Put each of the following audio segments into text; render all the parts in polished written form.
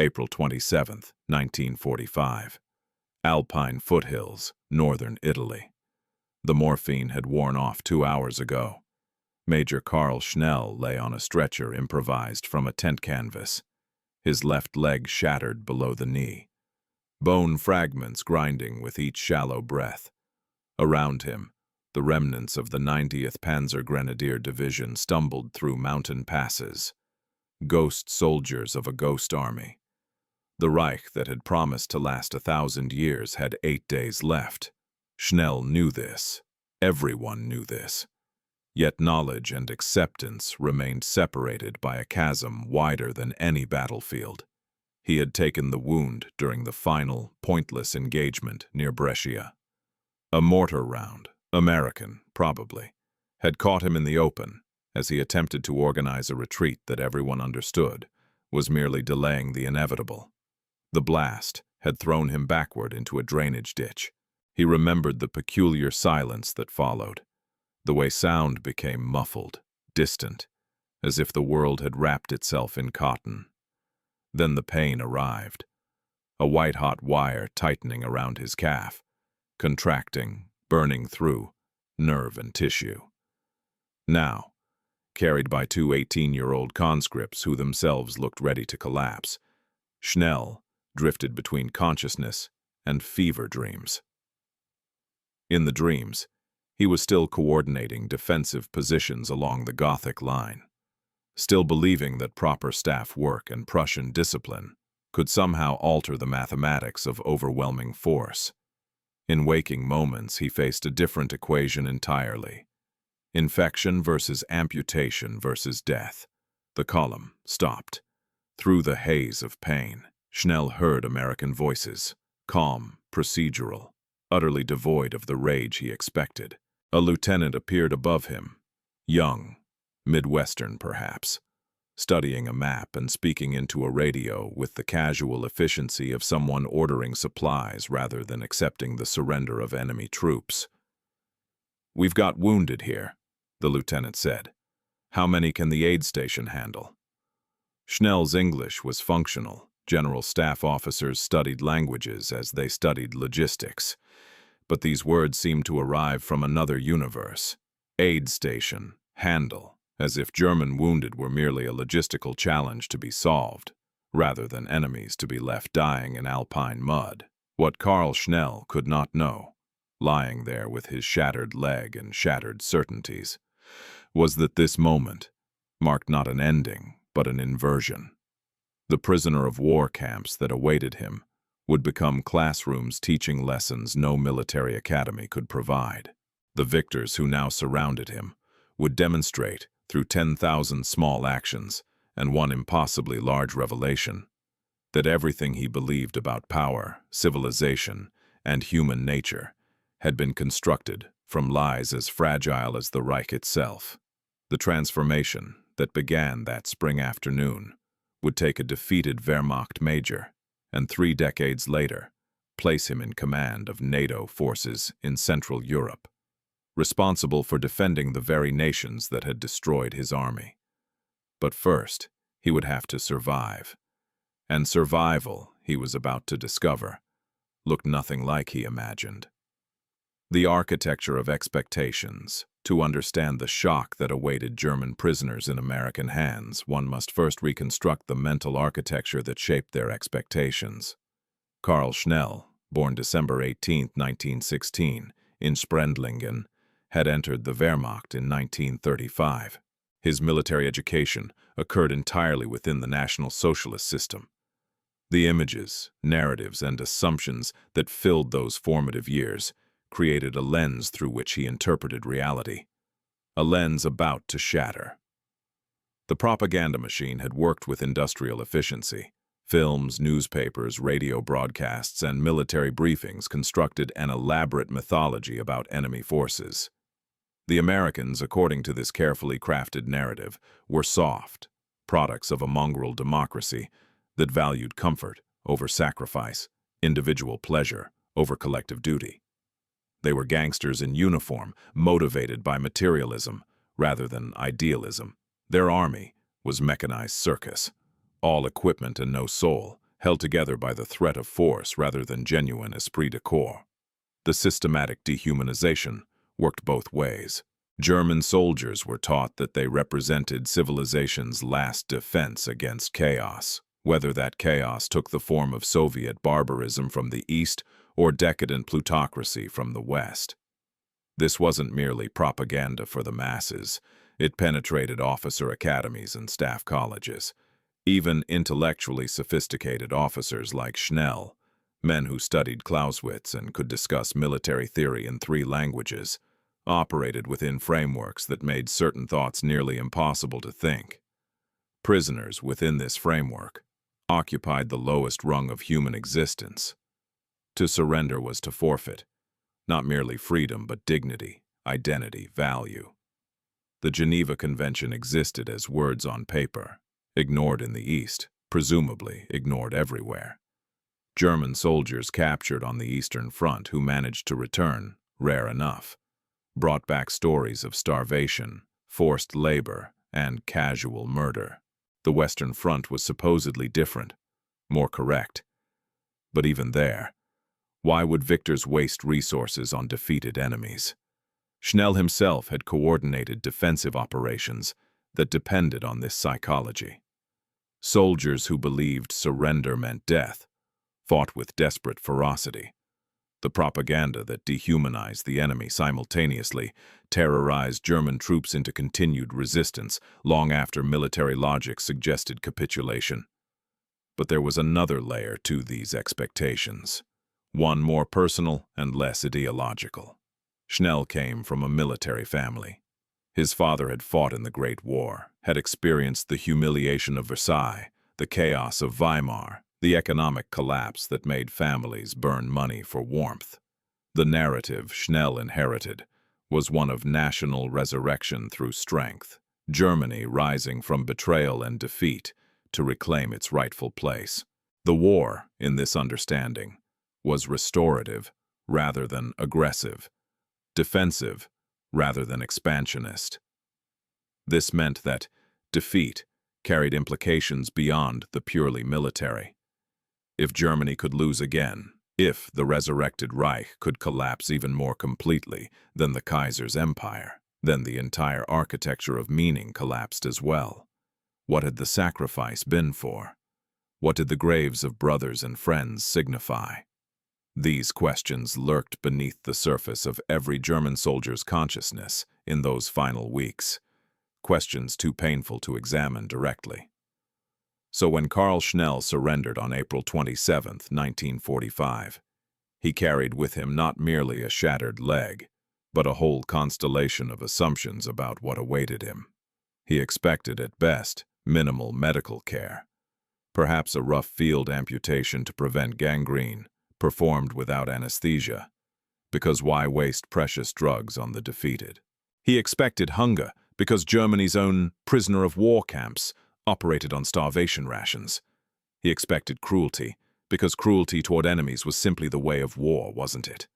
April 27, 1945. Alpine Foothills, northern Italy. The morphine had worn off 2 hours ago. Major Karl Schnell lay on a stretcher improvised from a tent canvas, his left leg shattered below the knee, bone fragments grinding with each shallow breath. Around him, the remnants of the 90th Panzer Grenadier Division stumbled through mountain passes, ghost soldiers of a ghost army. The Reich that had promised to last 1,000 years had 8 days left. Schnell knew this. Everyone knew this. Yet knowledge and acceptance remained separated by a chasm wider than any battlefield. He had taken the wound during the final, pointless engagement near Brescia. A mortar round, American, probably, had caught him in the open as he attempted to organize a retreat that everyone understood was merely delaying the inevitable. The blast had thrown him backward into a drainage ditch. He remembered the peculiar silence that followed, the way sound became muffled, distant, as if the world had wrapped itself in cotton. Then the pain arrived, a white-hot wire tightening around his calf, contracting, burning through nerve and tissue. Now, carried by 2 18-year-old conscripts who themselves looked ready to collapse, Schnell drifted between consciousness and fever dreams. In the dreams, he was still coordinating defensive positions along the Gothic line, still believing that proper staff work and Prussian discipline could somehow alter the mathematics of overwhelming force. In waking moments, he faced a different equation entirely. Infection versus amputation versus death. The column stopped. Through the haze of pain, Schnell heard American voices, calm, procedural, utterly devoid of the rage he expected. A lieutenant appeared above him, young, Midwestern perhaps, studying a map and speaking into a radio with the casual efficiency of someone ordering supplies rather than accepting the surrender of enemy troops. "We've got wounded here," the lieutenant said. "How many can the aid station handle?" Schnell's English was functional. General staff officers studied languages as they studied logistics. But these words seemed to arrive from another universe. Aid station, handle, as if German wounded were merely a logistical challenge to be solved, rather than enemies to be left dying in Alpine mud. What Karl Schnell could not know, lying there with his shattered leg and shattered certainties, was that this moment marked not an ending, but an inversion. The prisoner of war camps that awaited him would become classrooms teaching lessons no military academy could provide. The victors who now surrounded him would demonstrate, through 10,000 small actions and one impossibly large revelation, that everything he believed about power, civilization, and human nature had been constructed from lies as fragile as the Reich itself. The transformation that began that spring afternoon would take a defeated Wehrmacht major, and 3 decades later, place him in command of NATO forces in Central Europe, responsible for defending the very nations that had destroyed his army. But first, he would have to survive. And survival, he was about to discover, looked nothing like he imagined. The architecture of expectations. To understand the shock that awaited German prisoners in American hands, one must first reconstruct the mental architecture that shaped their expectations. Karl Schnell, born December 18, 1916, in Sprendlingen, had entered the Wehrmacht in 1935. His military education occurred entirely within the National Socialist system. The images, narratives, and assumptions that filled those formative years created a lens through which he interpreted reality, a lens about to shatter. The propaganda machine had worked with industrial efficiency. Films, newspapers, radio broadcasts, and military briefings constructed an elaborate mythology about enemy forces. The Americans, according to this carefully crafted narrative, were soft, products of a mongrel democracy that valued comfort over sacrifice, individual pleasure over collective duty. They were gangsters in uniform, motivated by materialism rather than idealism. Their army was mechanized circus, all equipment and no soul, held together by the threat of force rather than genuine esprit de corps. The systematic dehumanization worked both ways. German soldiers were taught that they represented civilization's last defense against chaos, whether that chaos took the form of Soviet barbarism from the East or decadent plutocracy from the West. This wasn't merely propaganda for the masses. It penetrated officer academies and staff colleges. Even intellectually sophisticated officers like Schnell, men who studied Clausewitz and could discuss military theory in 3 languages, operated within frameworks that made certain thoughts nearly impossible to think. Prisoners within this framework occupied the lowest rung of human existence. To surrender was to forfeit, not merely freedom but dignity, identity, value. The Geneva Convention existed as words on paper, ignored in the East, presumably ignored everywhere. German soldiers captured on the Eastern Front who managed to return, rare enough, brought back stories of starvation, forced labor, and casual murder. The Western Front was supposedly different, more correct. But even there, why would victors waste resources on defeated enemies? Schnell himself had coordinated defensive operations that depended on this psychology. Soldiers who believed surrender meant death fought with desperate ferocity. The propaganda that dehumanized the enemy simultaneously terrorized German troops into continued resistance long after military logic suggested capitulation. But there was another layer to these expectations, one more personal and less ideological. Schnell came from a military family. His father had fought in the Great War, had experienced the humiliation of Versailles, the chaos of Weimar, the economic collapse that made families burn money for warmth. The narrative Schnell inherited was one of national resurrection through strength, Germany rising from betrayal and defeat to reclaim its rightful place. The war, in this understanding, was restorative rather than aggressive, defensive rather than expansionist. This meant that defeat carried implications beyond the purely military. If Germany could lose again, if the resurrected Reich could collapse even more completely than the Kaiser's empire, then the entire architecture of meaning collapsed as well. What had the sacrifice been for? What did the graves of brothers and friends signify? These questions lurked beneath the surface of every German soldier's consciousness in those final weeks, questions too painful to examine directly. So when Karl Schnell surrendered on April 27, 1945, he carried with him not merely a shattered leg, but a whole constellation of assumptions about what awaited him. He expected, at best, minimal medical care, perhaps a rough field amputation to prevent gangrene, performed without anesthesia, because why waste precious drugs on the defeated? He expected hunger, because Germany's own prisoner of war camps operated on starvation rations. He expected cruelty, because cruelty toward enemies was simply the way of war, wasn't it?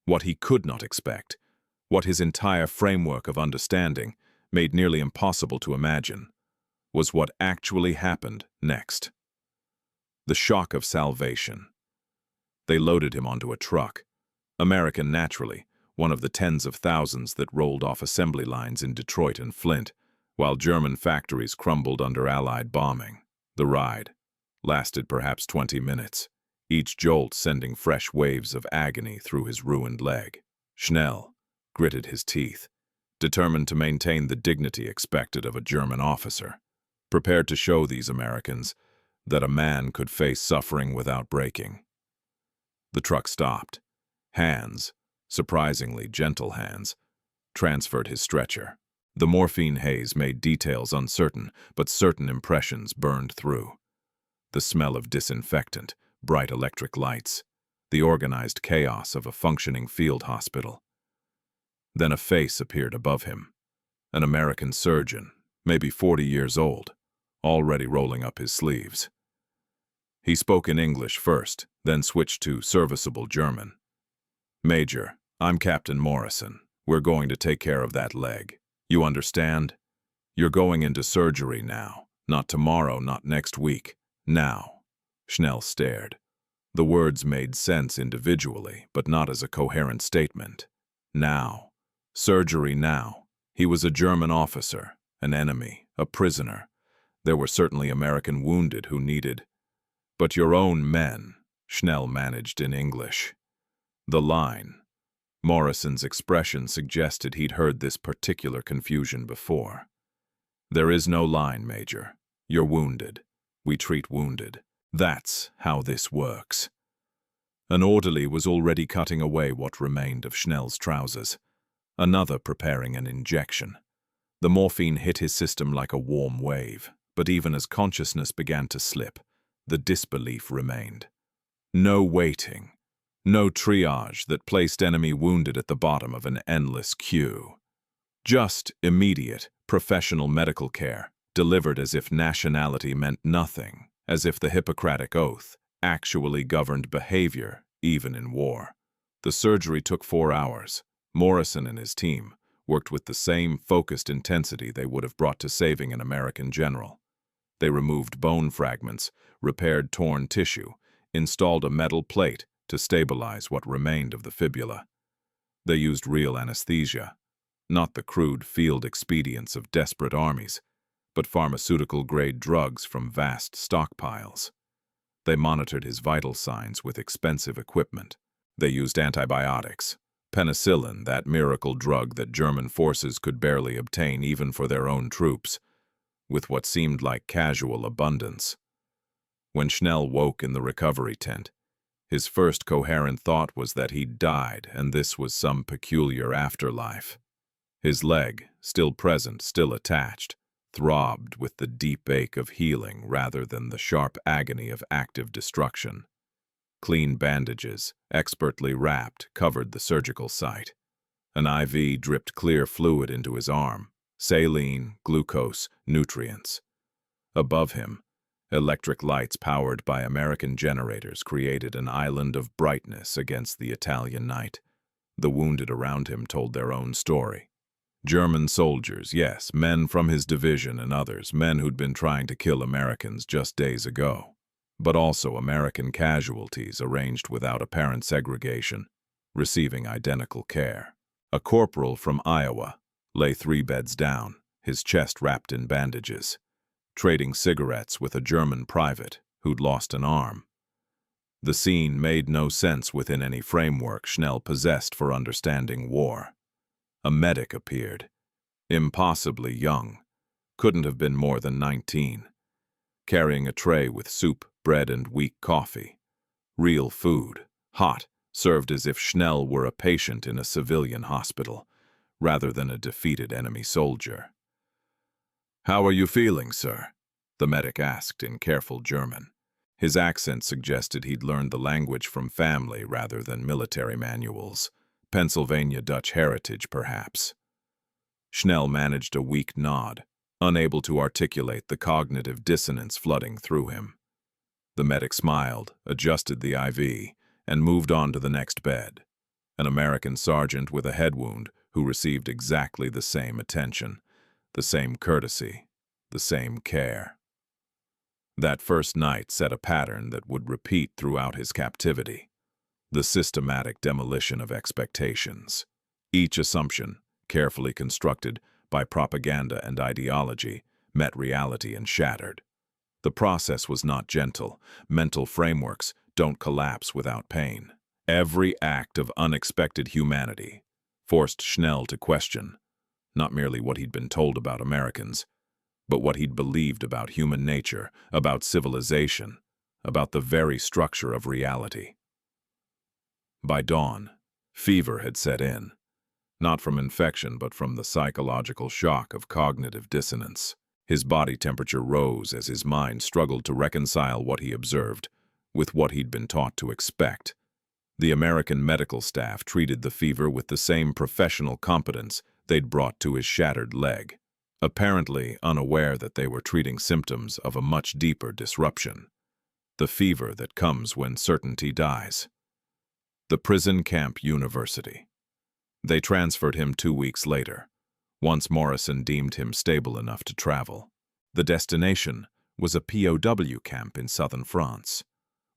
What he could not expect, what his entire framework of understanding made nearly impossible to imagine, was what actually happened next. The shock of salvation. They loaded him onto a truck, American naturally, one of the tens of thousands that rolled off assembly lines in Detroit and Flint, while German factories crumbled under Allied bombing. The ride lasted perhaps 20 minutes, each jolt sending fresh waves of agony through his ruined leg. Schnell gritted his teeth, determined to maintain the dignity expected of a German officer, prepared to show these Americans that a man could face suffering without breaking. The truck stopped. Hands, surprisingly gentle hands, transferred his stretcher. The morphine haze made details uncertain, but certain impressions burned through. The smell of disinfectant, bright electric lights, the organized chaos of a functioning field hospital. Then a face appeared above him, an American surgeon, maybe 40 years old, already rolling up his sleeves. He spoke in English first, then switched to serviceable German. "Major, I'm Captain Morrison. We're going to take care of that leg. You understand? You're going into surgery now. Not tomorrow, not next week. Now." Schnell stared. The words made sense individually, but not as a coherent statement. Now. Surgery now. He was a German officer, an enemy, a prisoner. There were certainly American wounded who needed. But your own men, Schnell managed in English. The line. Morrison's expression suggested he'd heard this particular confusion before. There is no line, Major. You're wounded. We treat wounded. That's how this works. An orderly was already cutting away what remained of Schnell's trousers. Another preparing an injection. The morphine hit his system like a warm wave, but even as consciousness began to slip, the disbelief remained. No waiting. No triage that placed enemy wounded at the bottom of an endless queue. Just immediate, professional medical care, delivered as if nationality meant nothing, as if the Hippocratic Oath actually governed behavior, even in war. The surgery took 4 hours. Morrison and his team worked with the same focused intensity they would have brought to saving an American general. They removed bone fragments, repaired torn tissue, installed a metal plate to stabilize what remained of the fibula. They used real anesthesia, not the crude field expedients of desperate armies, but pharmaceutical-grade drugs from vast stockpiles. They monitored his vital signs with expensive equipment. They used antibiotics, penicillin, that miracle drug that German forces could barely obtain even for their own troops, with what seemed like casual abundance. When Schnell woke in the recovery tent, his first coherent thought was that he'd died and this was some peculiar afterlife. His leg, still present, still attached, throbbed with the deep ache of healing rather than the sharp agony of active destruction. Clean bandages, expertly wrapped, covered the surgical site. An IV dripped clear fluid into his arm, saline, glucose, nutrients. Above him, electric lights powered by American generators created an island of brightness against the Italian night. The wounded around him told their own story. German soldiers, yes, men from his division and others, men who'd been trying to kill Americans just days ago. But also American casualties arranged without apparent segregation, receiving identical care. A corporal from Iowa lay 3 beds down, his chest wrapped in bandages, trading cigarettes with a German private who'd lost an arm. The scene made no sense within any framework Schnell possessed for understanding war. A medic appeared, impossibly young, couldn't have been more than 19, carrying a tray with soup, bread, and weak coffee. Real food, hot, served as if Schnell were a patient in a civilian hospital, rather than a defeated enemy soldier. "How are you feeling, sir?" the medic asked in careful German. His accent suggested he'd learned the language from family rather than military manuals. Pennsylvania Dutch heritage, perhaps. Schnell managed a weak nod, unable to articulate the cognitive dissonance flooding through him. The medic smiled, adjusted the IV, and moved on to the next bed. An American sergeant with a head wound who received exactly the same attention, the same courtesy, the same care. That first night set a pattern that would repeat throughout his captivity. The systematic demolition of expectations. Each assumption, carefully constructed by propaganda and ideology, met reality and shattered. The process was not gentle. Mental frameworks don't collapse without pain. Every act of unexpected humanity forced Schnell to question, not merely what he'd been told about Americans, but what he'd believed about human nature, about civilization, about the very structure of reality. By dawn, fever had set in, not from infection but from the psychological shock of cognitive dissonance. His body temperature rose as his mind struggled to reconcile what he observed with what he'd been taught to expect. The American medical staff treated the fever with the same professional competence they'd brought to his shattered leg, apparently unaware that they were treating symptoms of a much deeper disruption, the fever that comes when certainty dies. The prison camp university. They transferred him 2 weeks later, once Morrison deemed him stable enough to travel. The destination was a POW camp in southern France.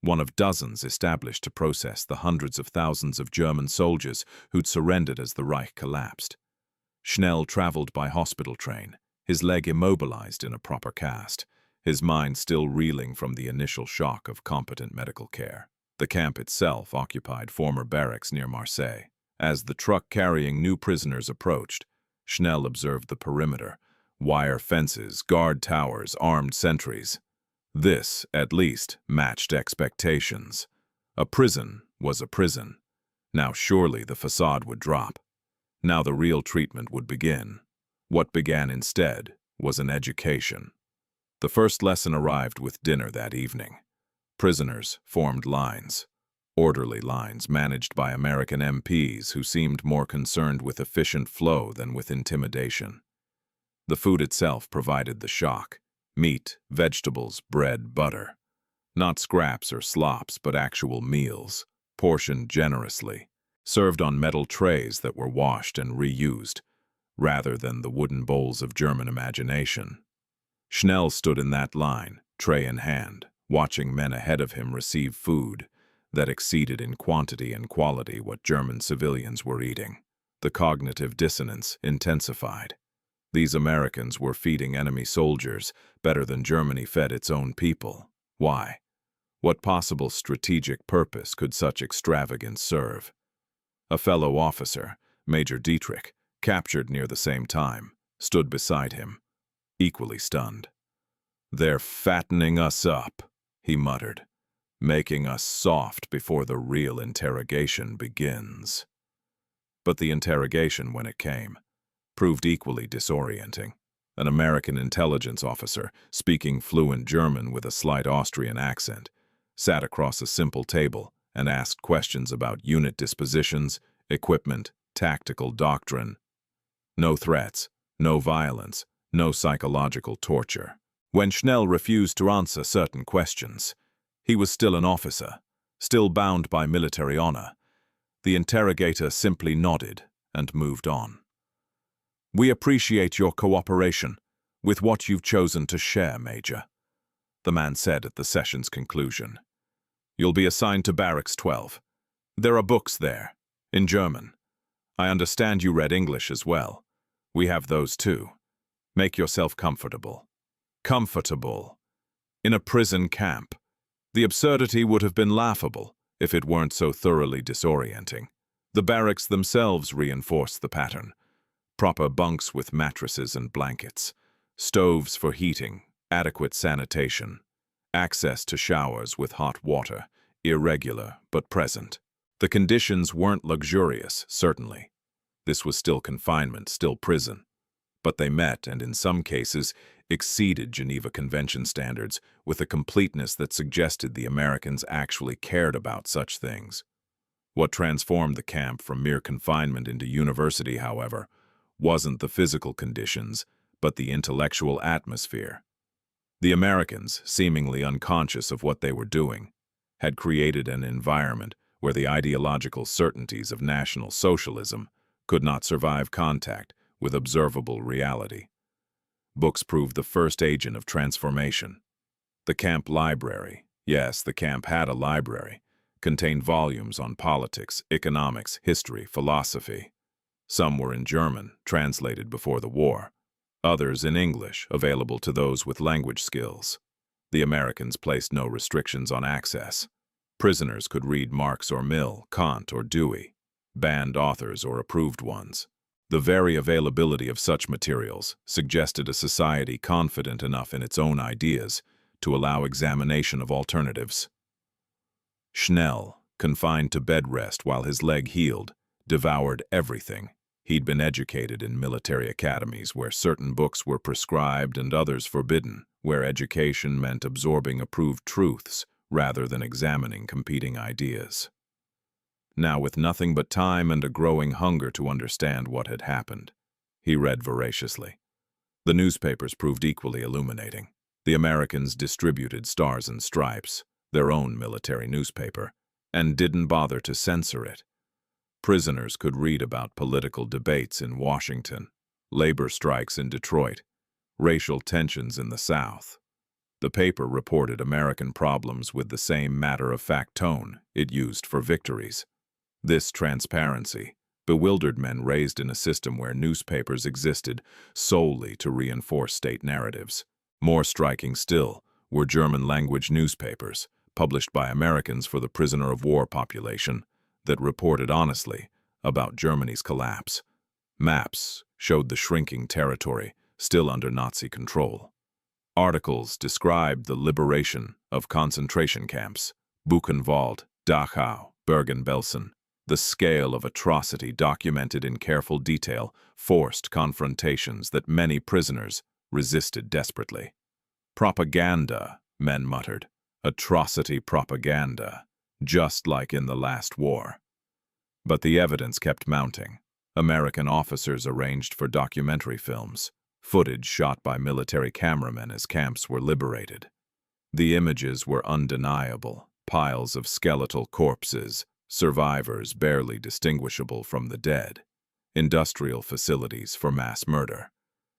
one of dozens established to process the hundreds of thousands of German soldiers who'd surrendered as the Reich collapsed. Schnell traveled by hospital train, his leg immobilized in a proper cast, his mind still reeling from the initial shock of competent medical care. The camp itself occupied former barracks near Marseille. As the truck carrying new prisoners approached, Schnell observed the perimeter: wire fences, guard towers, armed sentries. This, at least, matched expectations. A prison was a prison. Now surely the facade would drop. Now the real treatment would begin. What began instead was an education. The first lesson arrived with dinner that evening. Prisoners formed lines. Orderly lines managed by American MPs who seemed more concerned with efficient flow than with intimidation. The food itself provided the shock: meat, vegetables, bread, butter. Not scraps or slops, but actual meals, portioned generously, served on metal trays that were washed and reused, rather than the wooden bowls of German imagination. Schnell stood in that line, tray in hand, watching men ahead of him receive food that exceeded in quantity and quality what German civilians were eating. The cognitive dissonance intensified. These Americans were feeding enemy soldiers better than Germany fed its own people. Why? What possible strategic purpose could such extravagance serve? A fellow officer, Major Dietrich, captured near the same time, stood beside him, equally stunned. "They're fattening us up," he muttered, "making us soft before the real interrogation begins." But the interrogation, when it came, proved equally disorienting. An American intelligence officer, speaking fluent German with a slight Austrian accent, sat across a simple table and asked questions about unit dispositions, equipment, tactical doctrine. No threats, no violence, no psychological torture. When Schnell refused to answer certain questions, he was still an officer, still bound by military honor. The interrogator simply nodded and moved on. "We appreciate your cooperation with what you've chosen to share, Major," the man said at the session's conclusion. "You'll be assigned to Barracks 12. There are books there, in German. I understand you read English as well. We have those too. Make yourself comfortable." Comfortable. In a prison camp. The absurdity would have been laughable if it weren't so thoroughly disorienting. The barracks themselves reinforced the pattern. Proper bunks with mattresses and blankets, stoves for heating, adequate sanitation, access to showers with hot water, irregular but present. The conditions weren't luxurious, certainly. This was still confinement, still prison. But they met, and in some cases, exceeded Geneva Convention standards with a completeness that suggested the Americans actually cared about such things. What transformed the camp from mere confinement into university, however, wasn't the physical conditions, but the intellectual atmosphere. The Americans, seemingly unconscious of what they were doing, had created an environment where the ideological certainties of National Socialism could not survive contact with observable reality. Books proved the first agent of transformation. The camp library, yes, the camp had a library, contained volumes on politics, economics, history, philosophy. Some were in German, translated before the war. Others in English, available to those with language skills. The Americans placed no restrictions on access. Prisoners could read Marx or Mill, Kant or Dewey, banned authors or approved ones. The very availability of such materials suggested a society confident enough in its own ideas to allow examination of alternatives. Schnell, confined to bed rest while his leg healed, devoured everything. He'd been educated in military academies where certain books were prescribed and others forbidden, where education meant absorbing approved truths rather than examining competing ideas. Now, with nothing but time and a growing hunger to understand what had happened, he read voraciously. The newspapers proved equally illuminating. The Americans distributed Stars and Stripes, their own military newspaper, and didn't bother to censor it. Prisoners could read about political debates in Washington, labor strikes in Detroit, racial tensions in the South. The paper reported American problems with the same matter-of-fact tone it used for victories. This transparency bewildered men raised in a system where newspapers existed solely to reinforce state narratives. More striking still were German-language newspapers, published by Americans for the prisoner of war population, that reported honestly about Germany's collapse. Maps showed the shrinking territory still under Nazi control. Articles described the liberation of concentration camps, Buchenwald, Dachau, Bergen-Belsen. The scale of atrocity documented in careful detail forced confrontations that many prisoners resisted desperately. Propaganda, men muttered. Atrocity propaganda, just like in the last war. But the evidence kept mounting. American officers arranged for documentary films, footage shot by military cameramen as camps were liberated. The images were undeniable, piles of skeletal corpses, survivors barely distinguishable from the dead, industrial facilities for mass murder.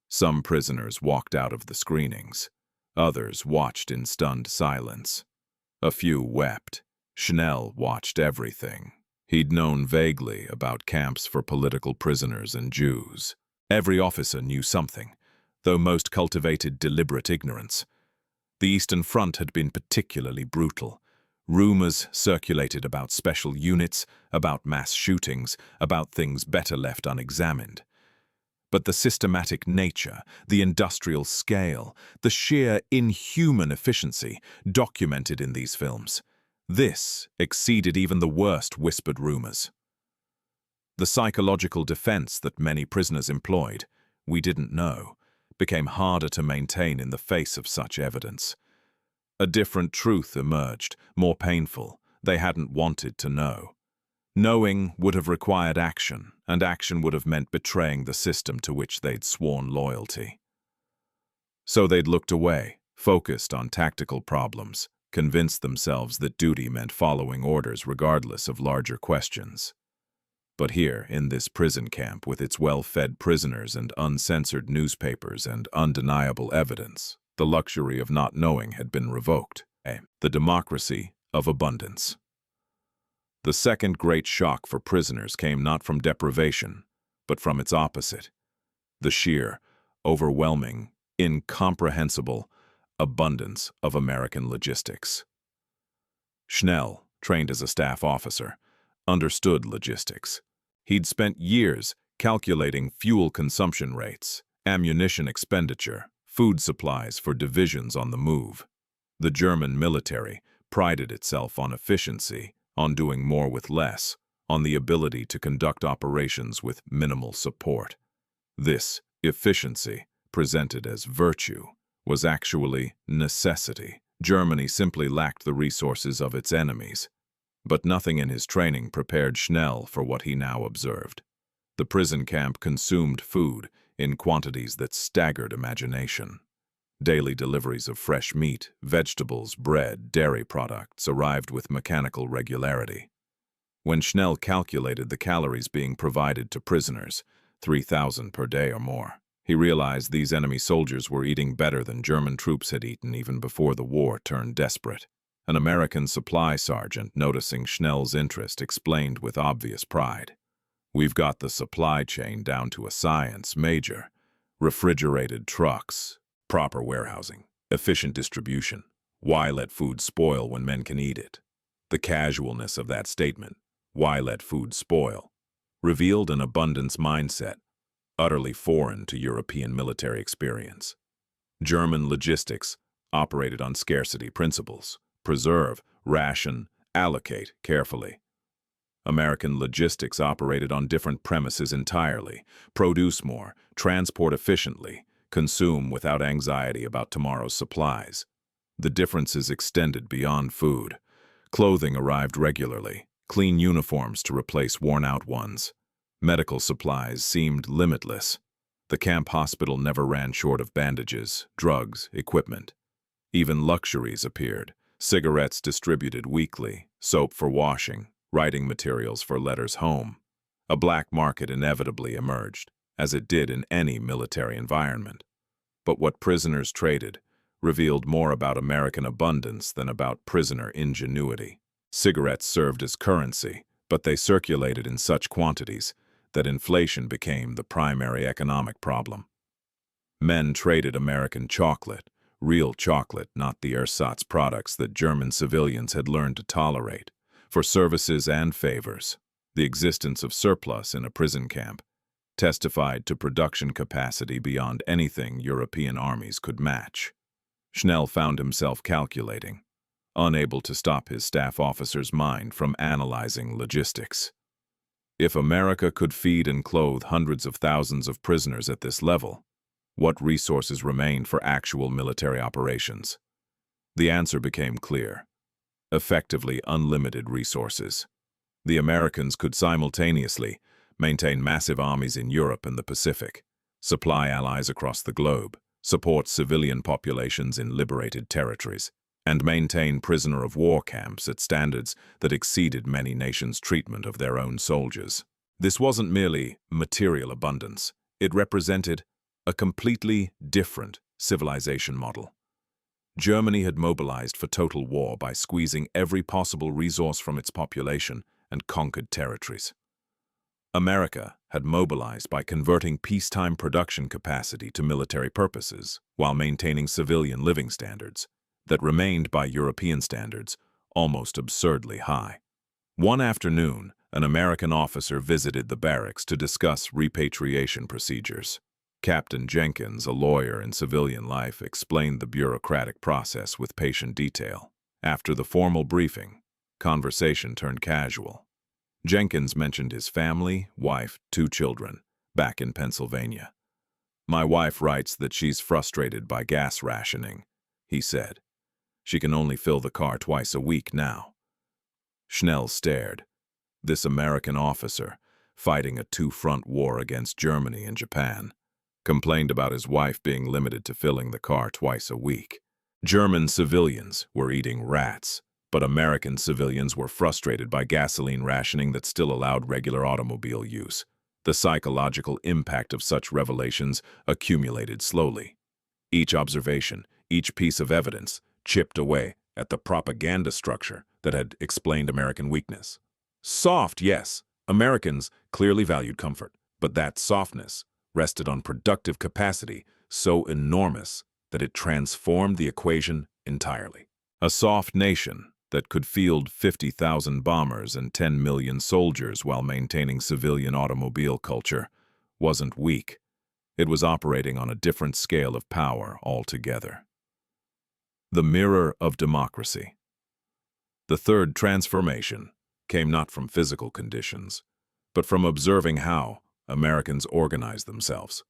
Some prisoners walked out of the screenings. Others watched in stunned silence. A few wept. Schnell watched everything. He'd known vaguely about camps for political prisoners and Jews. Every officer knew something, though most cultivated deliberate ignorance. The Eastern Front had been particularly brutal. Rumors circulated about special units, about mass shootings, about things better left unexamined. But the systematic nature, the industrial scale, the sheer inhuman efficiency documented in these films, this exceeded even the worst whispered rumors. The psychological defense that many prisoners employed, we didn't know, became harder to maintain in the face of such evidence. A different truth emerged, more painful. They hadn't wanted to know. Knowing would have required action, and action would have meant betraying the system to which they'd sworn loyalty. So they'd looked away, focused on tactical problems, convinced themselves that duty meant following orders regardless of larger questions. But here, in this prison camp with its well-fed prisoners and uncensored newspapers and undeniable evidence, the luxury of not knowing had been revoked. The democracy of abundance. The second great shock for prisoners came not from deprivation, but from its opposite, the sheer, overwhelming, incomprehensible abundance of American logistics. Schnell, trained as a staff officer, understood logistics. He'd spent years calculating fuel consumption rates, ammunition expenditure, food supplies for divisions on the move. The German military prided itself on efficiency, on doing more with less, on the ability to conduct operations with minimal support. This efficiency, presented as virtue, was actually necessity. Germany simply lacked the resources of its enemies. But nothing in his training prepared Schnell for what he now observed. The prison camp consumed food in quantities that staggered imagination. Daily deliveries of fresh meat, vegetables, bread, dairy products arrived with mechanical regularity. When Schnell calculated the calories being provided to prisoners, 3,000 per day or more, he realized these enemy soldiers were eating better than German troops had eaten even before the war turned desperate. An American supply sergeant, noticing Schnell's interest, explained with obvious pride, "We've got the supply chain down to a science, Major. Refrigerated trucks, proper warehousing, efficient distribution. Why let food spoil when men can eat it?" The casualness of that statement, "Why let food spoil?" revealed an abundance mindset, utterly foreign to European military experience. German logistics operated on scarcity principles. Preserve, ration, allocate carefully. American logistics operated on different premises entirely. Produce more, transport efficiently, consume without anxiety about tomorrow's supplies. The differences extended beyond food. Clothing arrived regularly, clean uniforms to replace worn-out ones. Medical supplies seemed limitless. The camp hospital never ran short of bandages, drugs, equipment. Even luxuries appeared. Cigarettes distributed weekly, soap for washing, writing materials for letters home. A black market inevitably emerged, as it did in any military environment. But what prisoners traded revealed more about American abundance than about prisoner ingenuity. Cigarettes served as currency, but they circulated in such quantities that inflation became the primary economic problem. Men traded American chocolate, real chocolate, not the ersatz products that German civilians had learned to tolerate, for services and favors. The existence of surplus in a prison camp testified to production capacity beyond anything European armies could match. Schnell found himself calculating, unable to stop his staff officer's mind from analyzing logistics. If America could feed and clothe hundreds of thousands of prisoners at this level, what resources remained for actual military operations? The answer became clear. Effectively unlimited resources. The Americans could simultaneously maintain massive armies in Europe and the Pacific, supply allies across the globe, support civilian populations in liberated territories, and maintain prisoner-of-war camps at standards that exceeded many nations' treatment of their own soldiers. This wasn't merely material abundance. It represented a completely different civilization model. Germany had mobilized for total war by squeezing every possible resource from its population and conquered territories. America had mobilized by converting peacetime production capacity to military purposes while maintaining civilian living standards that remained, by European standards, almost absurdly high. One afternoon, an American officer visited the barracks to discuss repatriation procedures. Captain Jenkins, a lawyer in civilian life, explained the bureaucratic process with patient detail. After the formal briefing, conversation turned casual. Jenkins mentioned his family, wife, 2 children, back in Pennsylvania. "My wife writes that she's frustrated by gas rationing," he said. "She can only fill the car twice a week now." Schnell stared. This American officer, fighting a two-front war against Germany and Japan, complained about his wife being limited to filling the car twice a week. German civilians were eating rats, but American civilians were frustrated by gasoline rationing that still allowed regular automobile use. The psychological impact of such revelations accumulated slowly. Each observation, each piece of evidence, chipped away at the propaganda structure that had explained American weakness. Soft, yes. Americans clearly valued comfort, but that softness rested on productive capacity so enormous that it transformed the equation entirely. A soft nation that could field 50,000 bombers and 10 million soldiers while maintaining civilian automobile culture wasn't weak. It was operating on a different scale of power altogether. The mirror of democracy. The third transformation came not from physical conditions, but from observing how Americans organized themselves.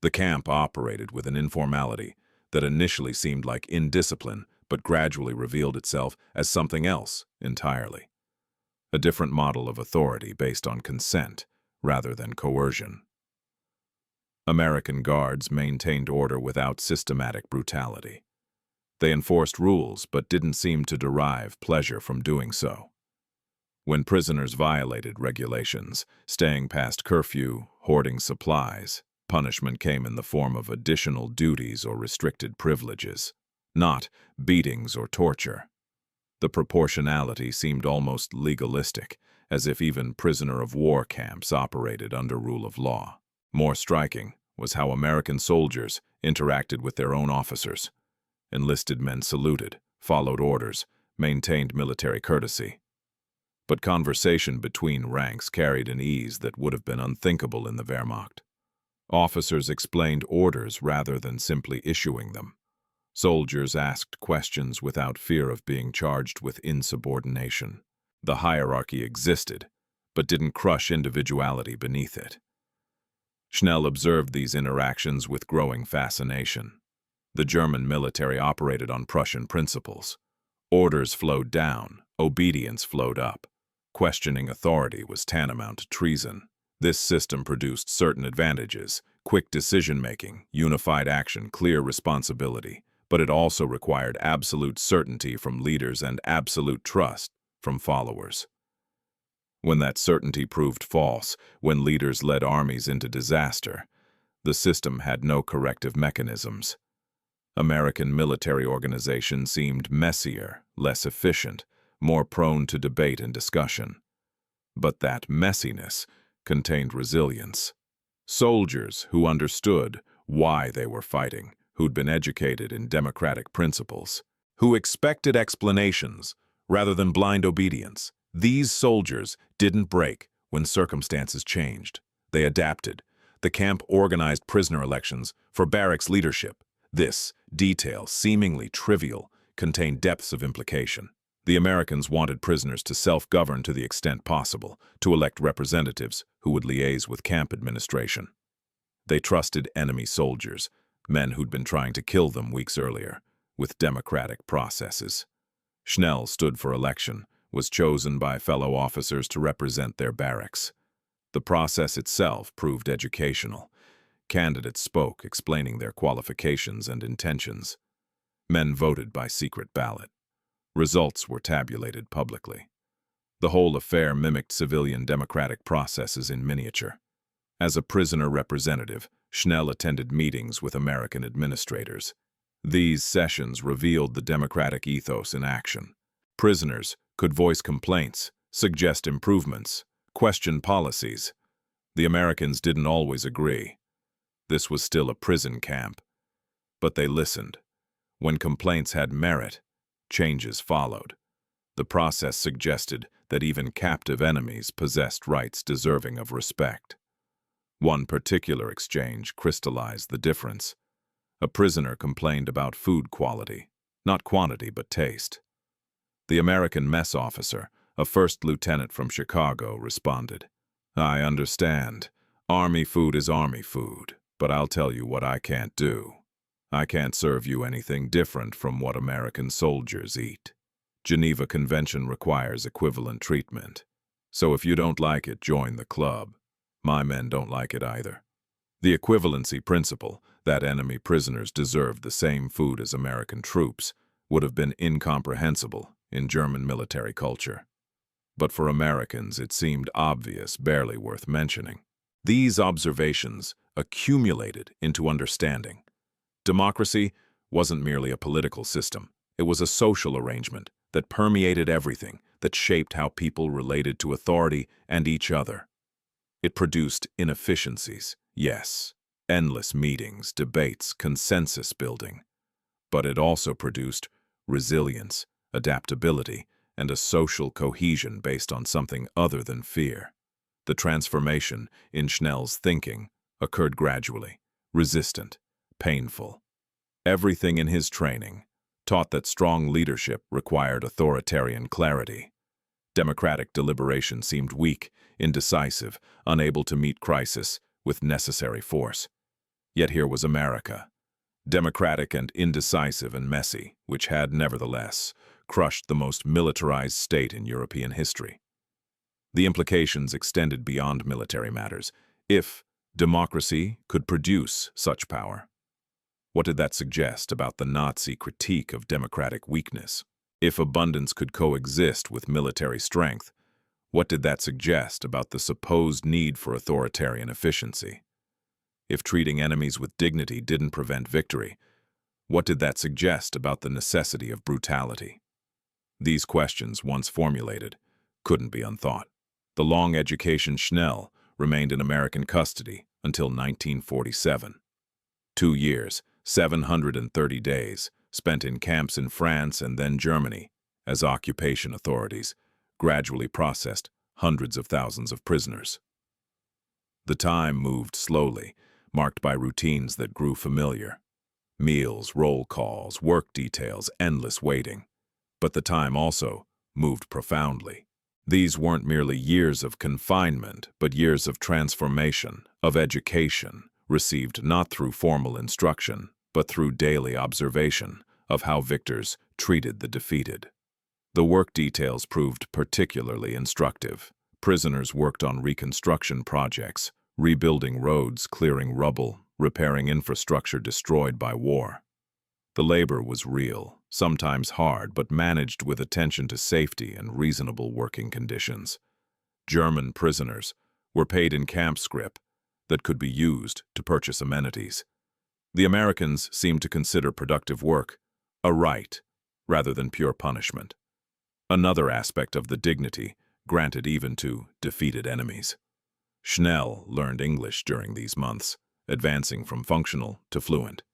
The camp operated with an informality that initially seemed like indiscipline, but gradually revealed itself as something else entirely. A different model of authority based on consent rather than coercion. American guards maintained order without systematic brutality. They enforced rules but didn't seem to derive pleasure from doing so. When prisoners violated regulations, staying past curfew, hoarding supplies, punishment came in the form of additional duties or restricted privileges, not beatings or torture. The proportionality seemed almost legalistic, as if even prisoner-of-war camps operated under rule of law. More striking was how American soldiers interacted with their own officers. Enlisted men saluted, followed orders, maintained military courtesy. But conversation between ranks carried an ease that would have been unthinkable in the Wehrmacht. Officers explained orders rather than simply issuing them. Soldiers asked questions without fear of being charged with insubordination. The hierarchy existed, but didn't crush individuality beneath it. Schnell observed these interactions with growing fascination. The German military operated on Prussian principles. Orders flowed down, obedience flowed up. Questioning authority was tantamount to treason. This system produced certain advantages: quick decision-making, unified action, clear responsibility, but it also required absolute certainty from leaders and absolute trust from followers. When that certainty proved false, when leaders led armies into disaster, the system had no corrective mechanisms. American military organization seemed messier, less efficient, more prone to debate and discussion. But that messiness contained resilience. Soldiers who understood why they were fighting, who'd been educated in democratic principles, who expected explanations rather than blind obedience. These soldiers didn't break when circumstances changed. They adapted. The camp organized prisoner elections for barracks leadership. This detail, seemingly trivial, contained depths of implication. The Americans wanted prisoners to self-govern to the extent possible, to elect representatives who would liaise with camp administration. They trusted enemy soldiers, men who'd been trying to kill them weeks earlier, with democratic processes. Schnell stood for election, was chosen by fellow officers to represent their barracks. The process itself proved educational. Candidates spoke, explaining their qualifications and intentions. Men voted by secret ballot. Results were tabulated publicly. The whole affair mimicked civilian democratic processes in miniature. As a prisoner representative, Schnell attended meetings with American administrators. These sessions revealed the democratic ethos in action. Prisoners could voice complaints, suggest improvements, question policies. The Americans didn't always agree. This was still a prison camp. But they listened. When complaints had merit, changes followed. The process suggested that even captive enemies possessed rights deserving of respect. One particular exchange crystallized the difference. A prisoner complained about food quality, not quantity but taste. The American mess officer, a first lieutenant from Chicago, responded, "I understand. Army food is army food, but I'll tell you what I can't do. I can't serve you anything different from what American soldiers eat. Geneva Convention requires equivalent treatment. So if you don't like it, join the club. My men don't like it either." The equivalency principle, that enemy prisoners deserved the same food as American troops, would have been incomprehensible in German military culture. But for Americans, it seemed obvious, barely worth mentioning. These observations accumulated into understanding. Democracy wasn't merely a political system. It was a social arrangement that permeated everything, that shaped how people related to authority and each other. It produced inefficiencies, yes, endless meetings, debates, consensus building. But it also produced resilience, adaptability, and a social cohesion based on something other than fear. The transformation in Schnell's thinking occurred gradually, resistant, painful. Everything in his training taught that strong leadership required authoritarian clarity. Democratic deliberation seemed weak, indecisive, unable to meet crisis with necessary force. Yet here was America, democratic and indecisive and messy, which had, nevertheless, crushed the most militarized state in European history. The implications extended beyond military matters. If democracy could produce such power, what did that suggest about the Nazi critique of democratic weakness? If abundance could coexist with military strength, what did that suggest about the supposed need for authoritarian efficiency? If treating enemies with dignity didn't prevent victory, what did that suggest about the necessity of brutality? These questions, once formulated, couldn't be unthought. The long education Schnell remained in American custody until 1947. 2 years, 730 days, spent in camps in France and then Germany, as occupation authorities gradually processed hundreds of thousands of prisoners. The time moved slowly, marked by routines that grew familiar. Meals, roll calls, work details, endless waiting. But the time also moved profoundly. These weren't merely years of confinement, but years of transformation, of education, received not through formal instruction, but through daily observation of how victors treated the defeated. The work details proved particularly instructive. Prisoners worked on reconstruction projects, rebuilding roads, clearing rubble, repairing infrastructure destroyed by war. The labor was real, sometimes hard, but managed with attention to safety and reasonable working conditions. German prisoners were paid in camp scrip that could be used to purchase amenities. The Americans seemed to consider productive work a right rather than pure punishment, another aspect of the dignity granted even to defeated enemies. Schnell learned English during these months, advancing from functional to fluent.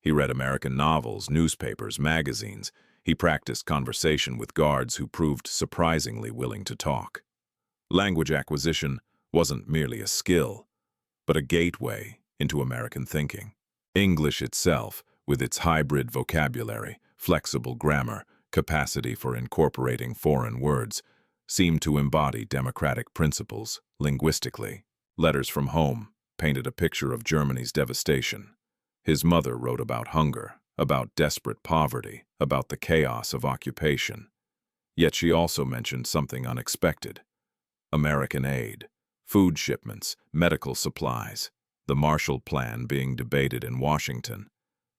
He read American novels, newspapers, magazines. He practiced conversation with guards who proved surprisingly willing to talk. Language acquisition wasn't merely a skill, but a gateway into American thinking. English itself, with its hybrid vocabulary, flexible grammar, capacity for incorporating foreign words, seemed to embody democratic principles linguistically. Letters from home painted a picture of Germany's devastation. His mother wrote about hunger, about desperate poverty, about the chaos of occupation. Yet she also mentioned something unexpected: American aid, food shipments, medical supplies, the Marshall Plan being debated in Washington,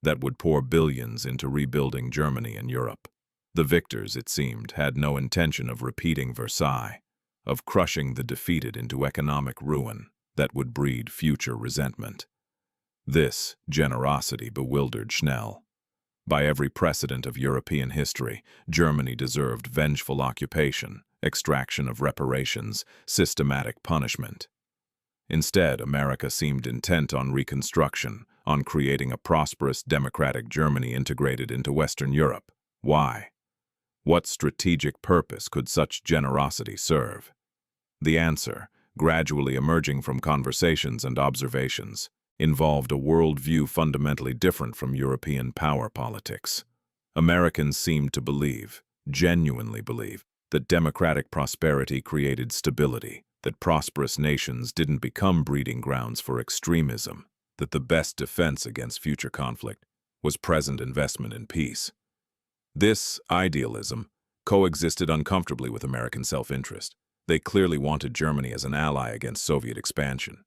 that would pour billions into rebuilding Germany and Europe. The victors, it seemed, had no intention of repeating Versailles, of crushing the defeated into economic ruin that would breed future resentment. This generosity bewildered Schnell. By every precedent of European history, Germany deserved vengeful occupation, extraction of reparations, systematic punishment. Instead, America seemed intent on Reconstruction, on creating a prosperous, democratic Germany integrated into Western Europe. Why? What strategic purpose could such generosity serve? The answer, gradually emerging from conversations and observations, involved a worldview fundamentally different from European power politics. Americans seemed to believe, genuinely believe, that democratic prosperity created stability, that prosperous nations didn't become breeding grounds for extremism, that the best defense against future conflict was present investment in peace. This idealism coexisted uncomfortably with American self-interest. They clearly wanted Germany as an ally against Soviet expansion.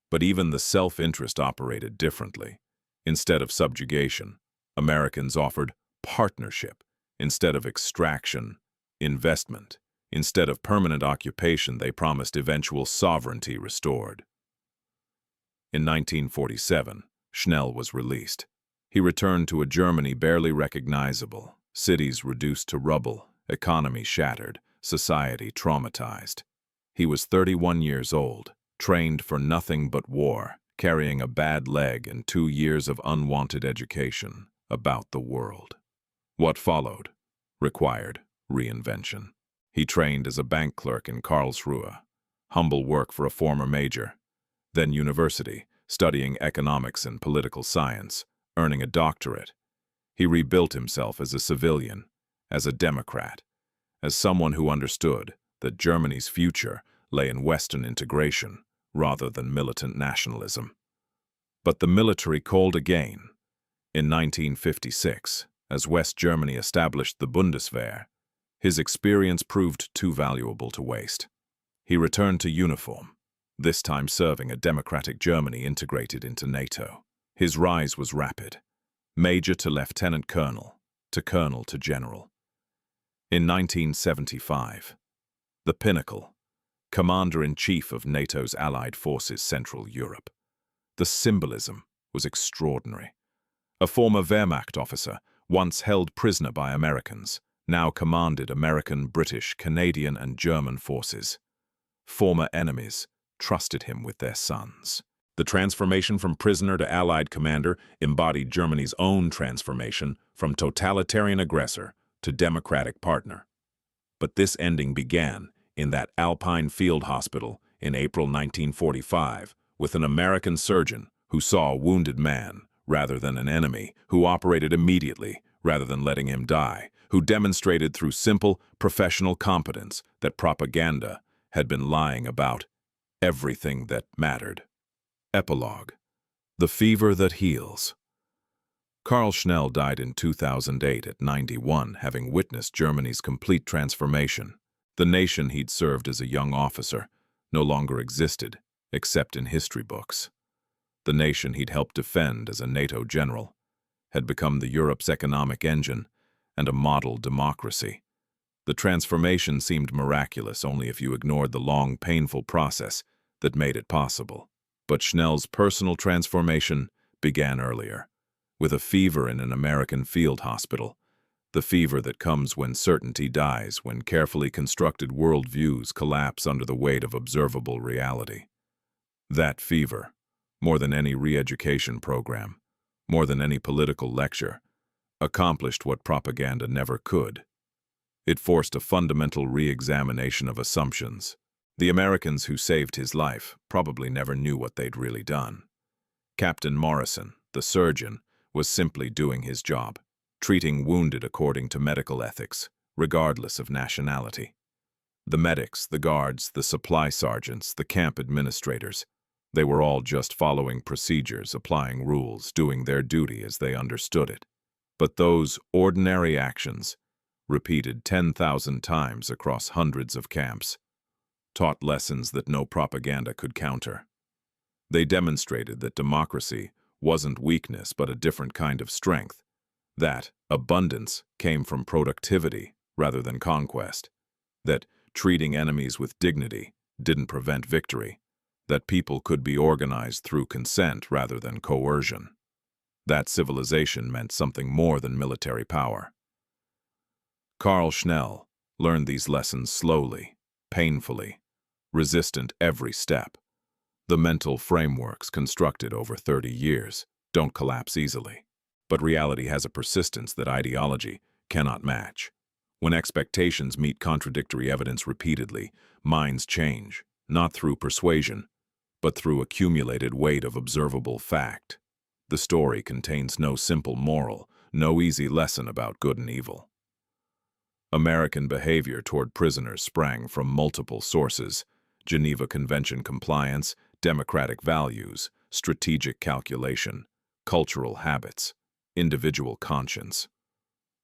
But even the self-interest operated differently. Instead of subjugation, Americans offered partnership. Instead of extraction, investment. Instead of permanent occupation, they promised eventual sovereignty restored. In 1947, Schnell was released. He returned to a Germany barely recognizable, cities reduced to rubble, economy shattered, society traumatized. He was 31 years old, trained for nothing but war, carrying a bad leg and 2 years of unwanted education about the world. What followed required reinvention. He trained as a bank clerk in Karlsruhe, humble work for a former major, then university, studying economics and political science, earning a doctorate. He rebuilt himself as a civilian, as a Democrat, as someone who understood that Germany's future lay in Western integration rather than militant nationalism. But the military called again. In 1956, as West Germany established the Bundeswehr, his experience proved too valuable to waste. He returned to uniform, this time serving a democratic Germany integrated into NATO. His rise was rapid, major to lieutenant colonel to general. In 1975, the pinnacle, Commander-in-Chief of NATO's Allied Forces Central Europe. The symbolism was extraordinary. A former Wehrmacht officer, once held prisoner by Americans, now commanded American, British, Canadian, and German forces. Former enemies trusted him with their sons. The transformation from prisoner to Allied commander embodied Germany's own transformation from totalitarian aggressor to democratic partner. But this ending began in that Alpine field hospital in April 1945 with an American surgeon who saw a wounded man rather than an enemy, who operated immediately rather than letting him die, who demonstrated through simple professional competence that propaganda had been lying about everything that mattered. Epilogue: The Fever That Heals. Karl Schnell died in 2008 at 91, having witnessed Germany's complete transformation. The nation he'd served as a young officer no longer existed, except in history books. The nation he'd helped defend as a NATO general had become the Europe's economic engine and a model democracy. The transformation seemed miraculous only if you ignored the long, painful process that made it possible. But Schnell's personal transformation began earlier, with a fever in an American field hospital, the fever that comes when certainty dies, when carefully constructed worldviews collapse under the weight of observable reality. That fever, more than any re-education program, more than any political lecture, accomplished what propaganda never could. It forced a fundamental re-examination of assumptions. The Americans who saved his life probably never knew what they'd really done. Captain Morrison, the surgeon, was simply doing his job, treating wounded according to medical ethics, regardless of nationality. The medics, the guards, the supply sergeants, the camp administrators, they were all just following procedures, applying rules, doing their duty as they understood it. But those ordinary actions, repeated 10,000 times across hundreds of camps, taught lessons that no propaganda could counter. They demonstrated that democracy wasn't weakness but a different kind of strength, that abundance came from productivity rather than conquest, that treating enemies with dignity didn't prevent victory, that people could be organized through consent rather than coercion. That civilization meant something more than military power. Karl Schnell learned these lessons slowly, painfully, resistant every step. The mental frameworks constructed over 30 years don't collapse easily. But reality has a persistence that ideology cannot match. When expectations meet contradictory evidence repeatedly, minds change, not through persuasion, but through accumulated weight of observable fact. The story contains no simple moral, no easy lesson about good and evil. American behavior toward prisoners sprang from multiple sources: Geneva Convention compliance, democratic values, strategic calculation, cultural habits, individual conscience.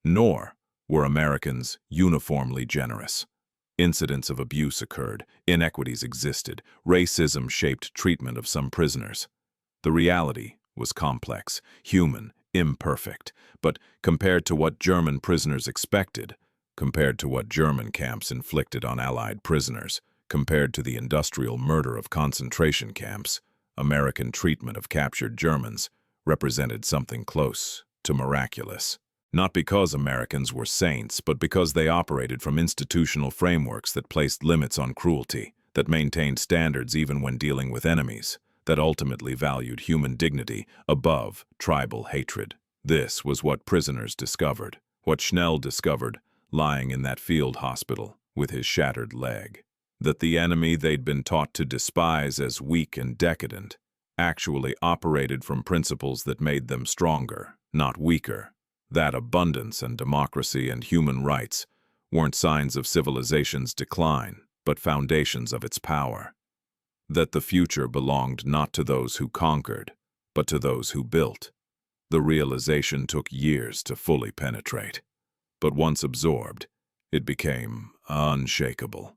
Nor were Americans uniformly generous. Incidents of abuse occurred, inequities existed, racism shaped treatment of some prisoners. The reality was complex, human, imperfect, but compared to what German prisoners expected, compared to what German camps inflicted on Allied prisoners, compared to the industrial murder of concentration camps, American treatment of captured Germans represented something close to miraculous. Not because Americans were saints, but because they operated from institutional frameworks that placed limits on cruelty, that maintained standards even when dealing with enemies, that ultimately valued human dignity above tribal hatred. This was what prisoners discovered, what Schnell discovered lying in that field hospital with his shattered leg. That the enemy they'd been taught to despise as weak and decadent actually operated from principles that made them stronger, not weaker. That abundance and democracy and human rights weren't signs of civilization's decline, but foundations of its power. That the future belonged not to those who conquered, but to those who built. The realization took years to fully penetrate, but once absorbed, it became unshakable.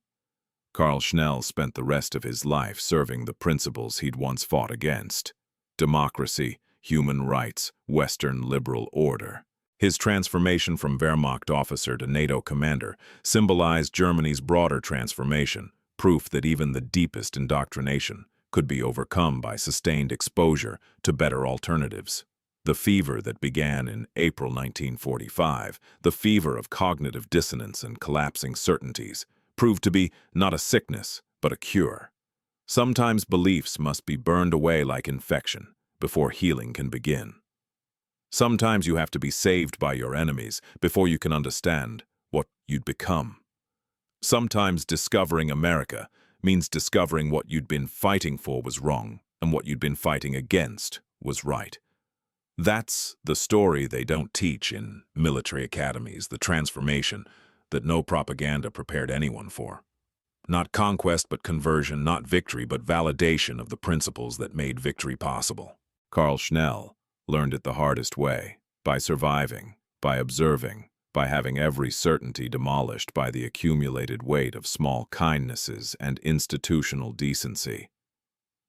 Karl Schnell spent the rest of his life serving the principles he'd once fought against: democracy, human rights, Western liberal order. His transformation from Wehrmacht officer to NATO commander symbolized Germany's broader transformation, proof that even the deepest indoctrination could be overcome by sustained exposure to better alternatives. The fever that began in April 1945, the fever of cognitive dissonance and collapsing certainties, proved to be not a sickness, but a cure. Sometimes beliefs must be burned away like infection before healing can begin. Sometimes you have to be saved by your enemies before you can understand what you'd become. Sometimes discovering America means discovering what you'd been fighting for was wrong and what you'd been fighting against was right. That's the story they don't teach in military academies, the transformation that no propaganda prepared anyone for. Not conquest but conversion, not victory but validation of the principles that made victory possible. Karl Schnell learned it the hardest way, by surviving, by observing, by having every certainty demolished by the accumulated weight of small kindnesses and institutional decency,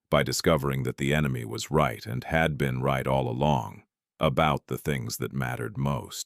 by discovering that the enemy was right and had been right all along about the things that mattered most.